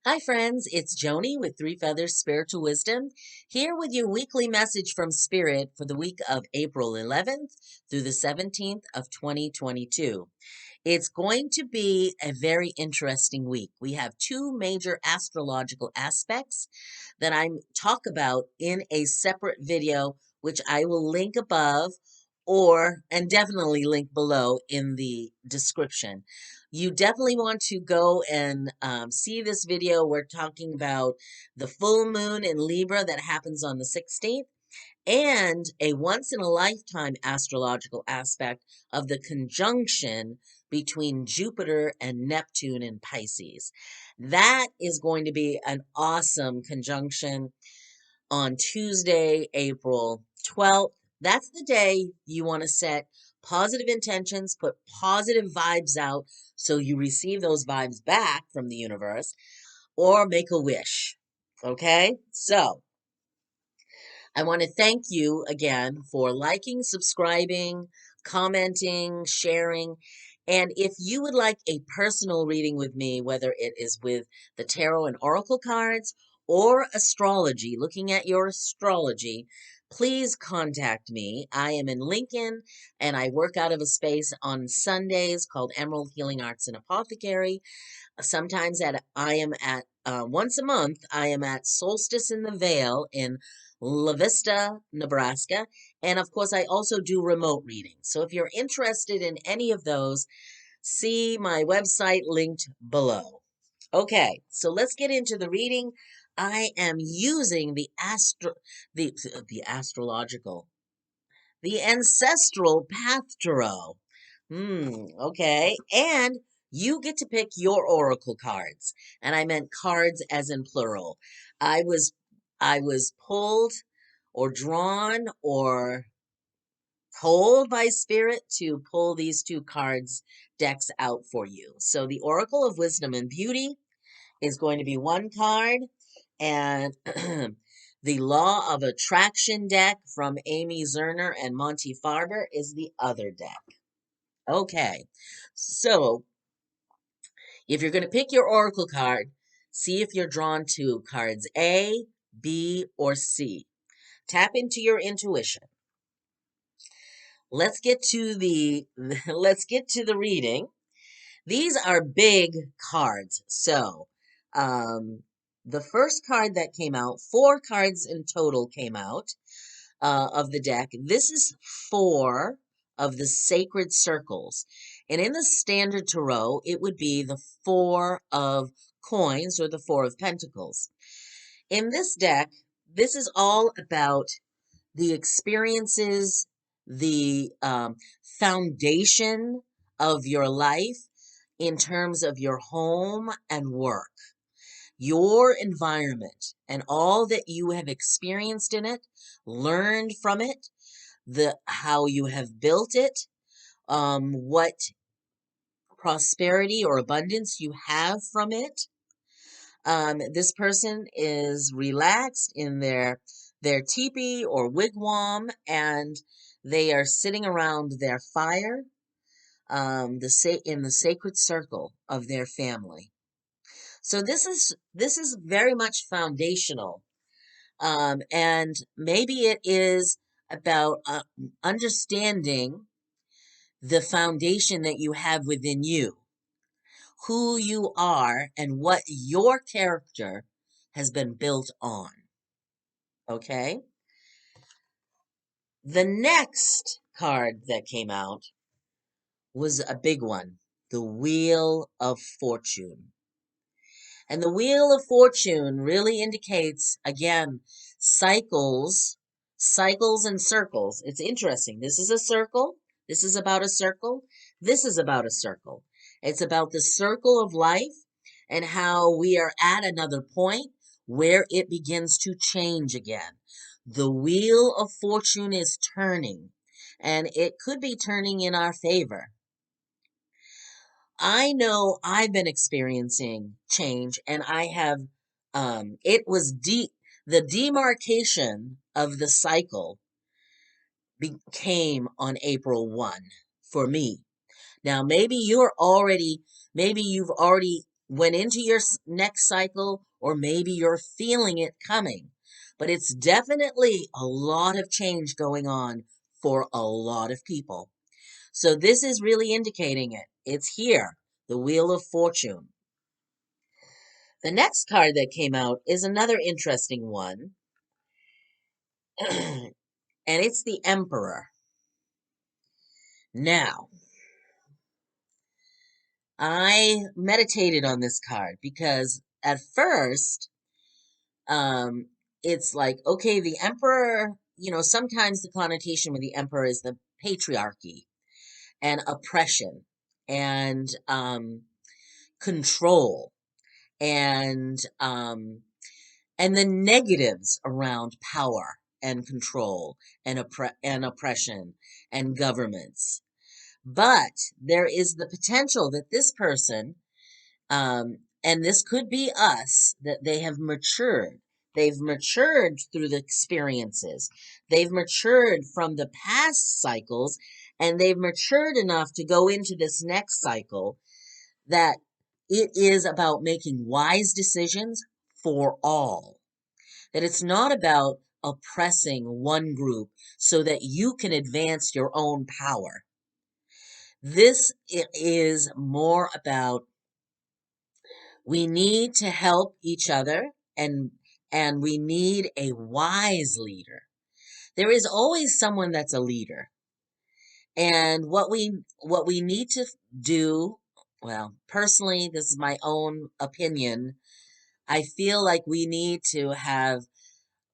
Hi, friends. It's Joni with Three Feathers Spiritual Wisdom, here with your weekly message from Spirit for the week of April 11th through the 17th of 2022. It's going to be a very interesting week. We have two major astrological aspects that I talk about in a separate video, which I will link above and definitely link below in the description. You definitely want to go and see this video. We're talking about the full moon in Libra that happens on the 16th and a once in a lifetime astrological aspect of the conjunction between Jupiter and Neptune in Pisces. That is going to be an awesome conjunction on Tuesday, April 12th. That's the day you want to set positive intentions, put positive vibes out so you receive those vibes back from the universe, or make a wish. Okay? So, I want to thank you again for liking, subscribing, commenting, sharing. And if you would like a personal reading with me, whether it is with the tarot and oracle cards or astrology, looking at your astrology, please contact me. I am in Lincoln and I work out of a space on Sundays called Emerald Healing Arts and Apothecary. Sometimes I am at once a month. I am at Solstice in the Vale in La Vista, Nebraska, and of course I also do remote readings. So if you're interested in any of those, see my website linked below. Okay, so let's get into the reading. I am using the astrological, the ancestral path tarot. Okay. And you get to pick your oracle cards. And I meant cards as in plural. I was I was pulled or drawn or told by spirit to pull these two cards decks out for you. So the Oracle of Wisdom and Beauty is going to be one card, and the Law of Attraction deck from Amy Zerner and Monte Farber is the other deck. Okay, so if you're going to pick your oracle card, see if you're drawn to cards A, B, or C. Tap into your intuition. Let's get to the let's get to the reading. These are big cards. So, the first card that came out, four cards in total came out of the deck. This is four of the sacred circles. And in the standard tarot, it would be the four of coins or the four of pentacles. In this deck, this is all about the experiences, the foundation of your life in terms of your home and work, your environment, and all that you have experienced in it, learned from it, the how you have built it, what prosperity or abundance you have from it. This person is relaxed in their teepee or wigwam, and they are sitting around their fire, in the sacred circle of their family. So this is very much foundational, and maybe it is about understanding the foundation that you have within you, who you are, and what your character has been built on. Okay? The next card that came out was a big one, the Wheel of Fortune. And the Wheel of Fortune really indicates, again, cycles and circles. It's interesting. This is a circle. This is about a circle. This is about a circle. It's about the circle of life and how we are at another point where it begins to change again. The Wheel of Fortune is turning, and it could be turning in our favor. I know I've been experiencing change, and I have, it was the demarcation of the cycle became on April 1 for me. Now, maybe you've already went into your next cycle, or maybe you're feeling it coming. But it's definitely a lot of change going on for a lot of people. So this is really indicating it. It's here, the Wheel of Fortune. The next card that came out is another interesting one, and it's the Emperor. Now, I meditated on this card because at first, um, it's like, okay, the Emperor, sometimes the connotation with the Emperor is the patriarchy and oppression and control and the negatives around power and control and oppression and governments. But there is the potential that this person, and this could be us, that they have matured. They've matured through the experiences. They've matured from the past cycles, and they've matured enough to go into this next cycle that it is about making wise decisions for all. That it's not about oppressing one group so that you can advance your own power. This is more about we need to help each other, and we need a wise leader. There is always someone that's a leader. And what we need to do, well, personally, this is my own opinion. I feel like we need to have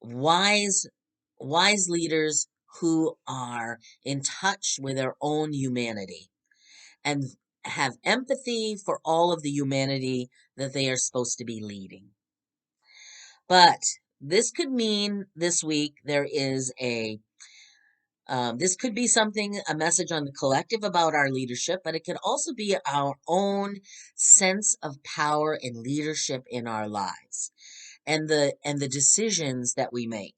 wise wise leaders who are in touch with their own humanity and have empathy for all of the humanity that they are supposed to be leading. But this could mean this week there is this could be something, a message on the collective about our leadership, but it could also be our own sense of power and leadership in our lives and the decisions that we make.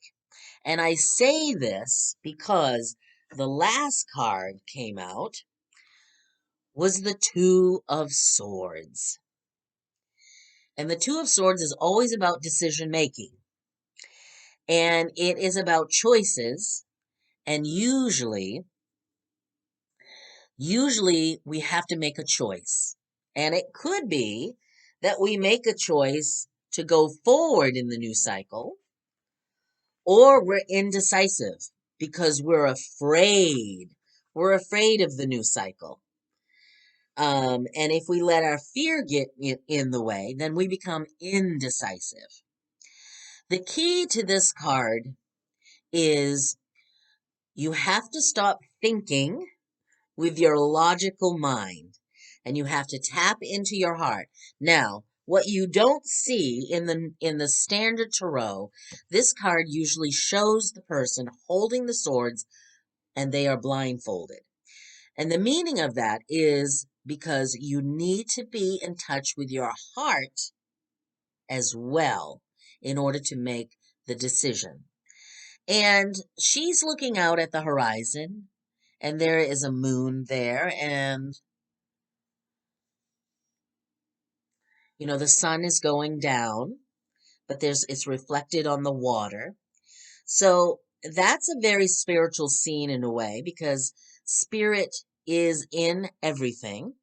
And I say this because the last card came out was the Two of Swords. And the Two of Swords is always about decision making. And it is about choices. And usually we have to make a choice. And it could be that we make a choice to go forward in the new cycle, or we're indecisive because we're afraid. We're afraid of the new cycle. And if we let our fear get in the way, then we become indecisive. The key to this card is you have to stop thinking with your logical mind, and you have to tap into your heart. Now, what you don't see in the standard tarot, this card usually shows the person holding the swords and they are blindfolded. And the meaning of that is because you need to be in touch with your heart as well in order to make the decision. And she's looking out at the horizon, and there is a moon there, and the sun is going down, but it's reflected on the water. So that's a very spiritual scene in a way, because spirit is in everything.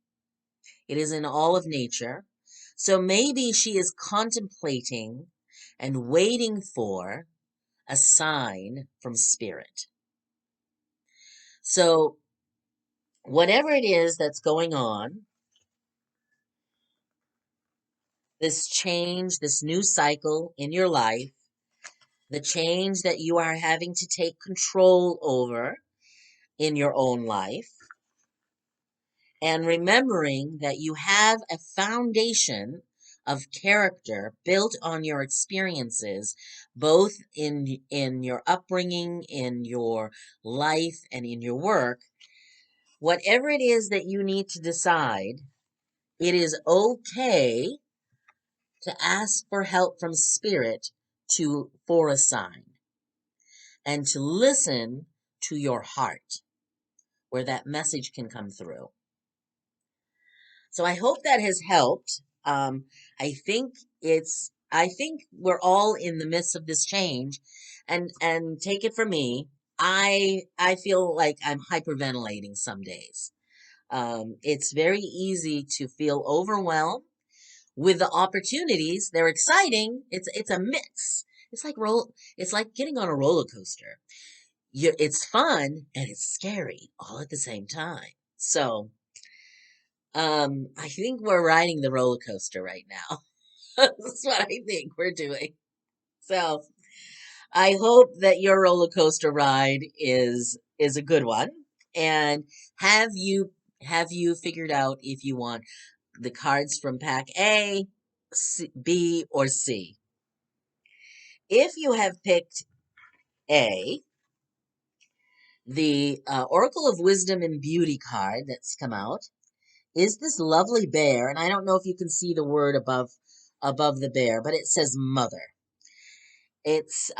It is in all of nature. So maybe she is contemplating and waiting for a sign from spirit. So whatever it is that's going on, this change, this new cycle in your life, the change that you are having to take control over in your own life, and remembering that you have a foundation of character built on your experiences, both in your upbringing, in your life, and in your work. Whatever it is that you need to decide, it is okay to ask for help from spirit for a sign, and to listen to your heart where that message can come through. So I hope that has helped. I think I think we're all in the midst of this change, and take it from me, I feel like I'm hyperventilating some days. It's very easy to feel overwhelmed with the opportunities. They're exciting. It's a mix. It's like getting on a roller coaster. It's fun and it's scary all at the same time. So, I think we're riding the roller coaster right now. That's what I think we're doing. So, I hope that your roller coaster ride is a good one. And have you have you figured out if you want the cards from pack A, B, or C? If you have picked A, the Oracle of Wisdom and Beauty card that's come out is this lovely bear, and I don't know if you can see the word above the bear, but it says mother. It's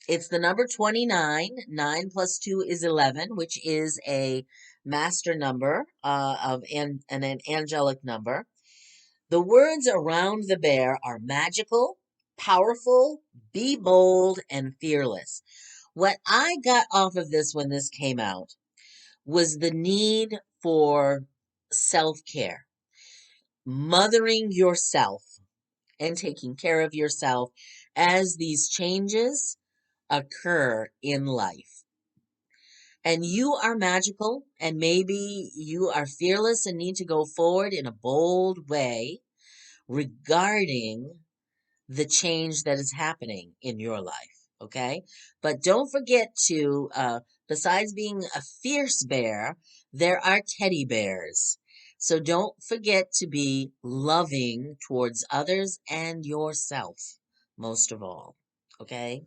it's the number 29. 9 plus 2 is 11, which is a master number of an angelic number. The words around the bear are magical, powerful, be bold, and fearless. What I got off of this when this came out was the need for self-care, mothering yourself and taking care of yourself as these changes occur in life. And you are magical, and maybe you are fearless and need to go forward in a bold way regarding the change that is happening in your life. Okay. But don't forget to, besides being a fierce bear, there are teddy bears. So don't forget to be loving towards others and yourself, most of all. Okay.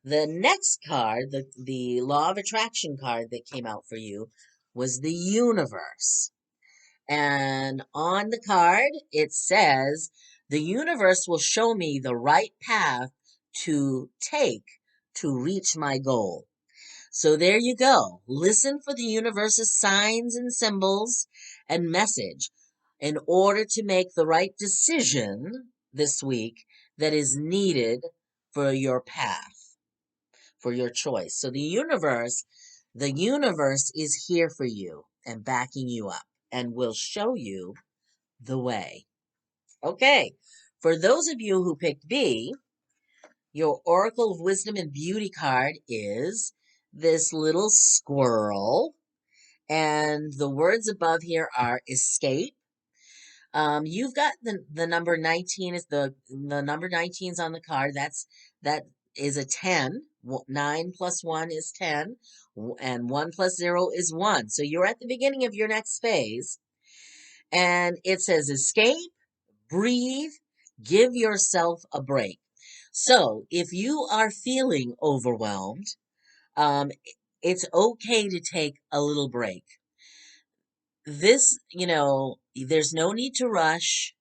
The next card, the Law of Attraction card that came out for you, was the universe. And on the card, it says, the universe will show me the right path to take to reach my goal. So there you go. Listen for the universe's signs and symbols and message in order to make the right decision this week that is needed for your path, for your choice. So the universe is here for you and backing you up and will show you the way. Okay. For those of you who picked B, your Oracle of Wisdom and Beauty card is this little squirrel. And the words above here are escape. You've got the number 19 is the number 19 is on the card. That is a 10. 9 plus 1 is 10, and 1 plus 0 is 1. So you're at the beginning of your next phase, and it says escape, breathe, give yourself a break. So if you are feeling overwhelmed, um, it's okay to take a little break. There's no need to rush.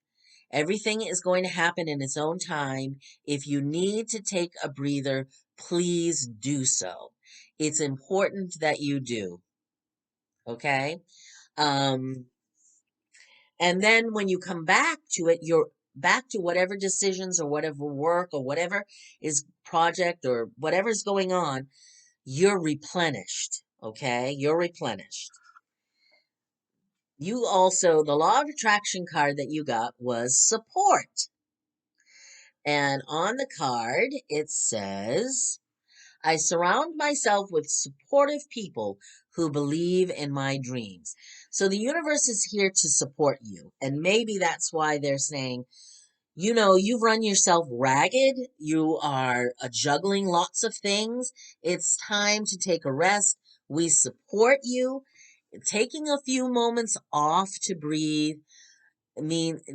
Everything is going to happen in its own time. If you need to take a breather, please do so. It's important that you do. Okay? Um, and then when you come back to it, you're back to whatever decisions or whatever work or whatever is project or whatever's going on, you're replenished. Okay? You're replenished. The law of attraction card that you got was support. And on the card, it says, I surround myself with supportive people who believe in my dreams. So the universe is here to support you. And maybe that's why they're saying, you've run yourself ragged. You are juggling lots of things. It's time to take a rest. We support you. Taking a few moments off to breathe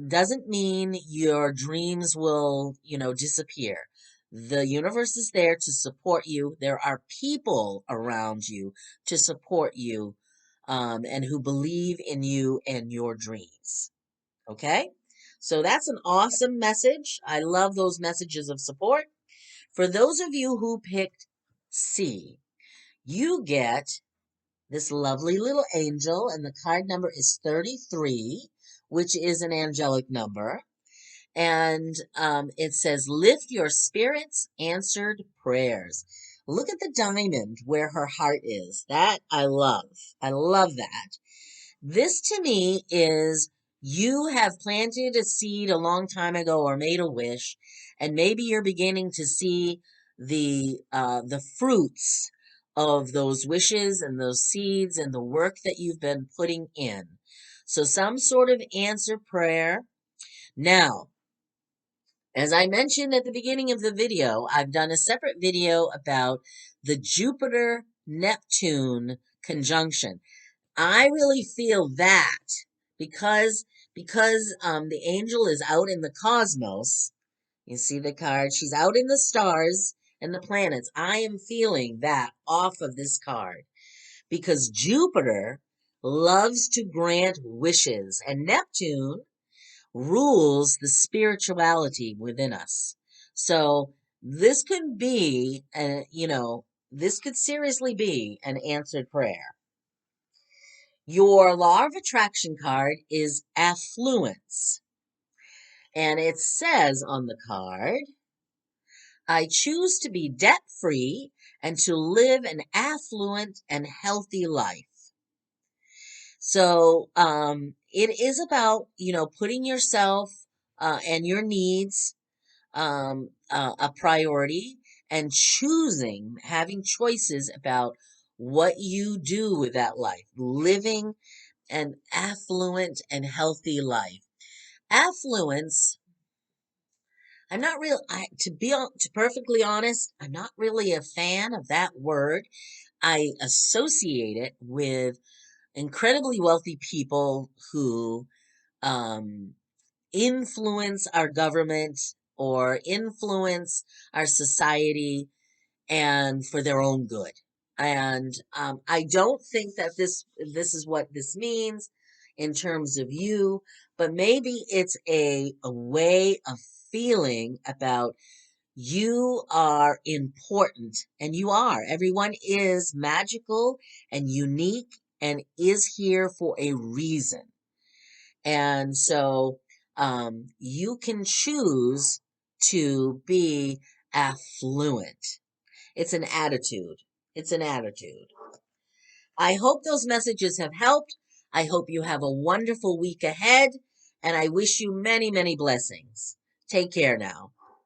doesn't mean your dreams will, disappear. The universe is there to support you. There are people around you to support you, and who believe in you and your dreams. Okay? So that's an awesome message. I love those messages of support. For those of you who picked C, you get this lovely little angel, and the card number is 33, which is an angelic number. And it says, lift your spirits, answered prayers. Look at the diamond where her heart is. That I love. I love that. This to me is you have planted a seed a long time ago or made a wish, and maybe you're beginning to see the fruits of those wishes and those seeds and the work that you've been putting in. So some sort of answered prayer. Now, as I mentioned at the beginning of the video, I've done a separate video about the Jupiter-Neptune conjunction. I really feel that because the angel is out in the cosmos. You see the card? She's out in the stars and the planets. I am feeling that off of this card because Jupiter loves to grant wishes and Neptune rules the spirituality within us. So this could be, this could seriously be an answered prayer. Your law of attraction card is Affluence. And it says on the card, I choose to be debt-free and to live an affluent and healthy life. So it is about, putting yourself and your needs a priority and having choices about what you do with that life, living an affluent and healthy life. Affluence, I'm not real, to perfectly honest, I'm not really a fan of that word. I associate it with incredibly wealthy people who influence our government or influence our society and for their own good. And I don't think that this is what this means in terms of you, but maybe it's a way of feeling about you are important, and you are. Everyone is magical and unique and is here for a reason. And so you can choose to be affluent. It's an attitude. It's an attitude. I hope those messages have helped. I hope you have a wonderful week ahead, and I wish you many, many blessings. Take care now.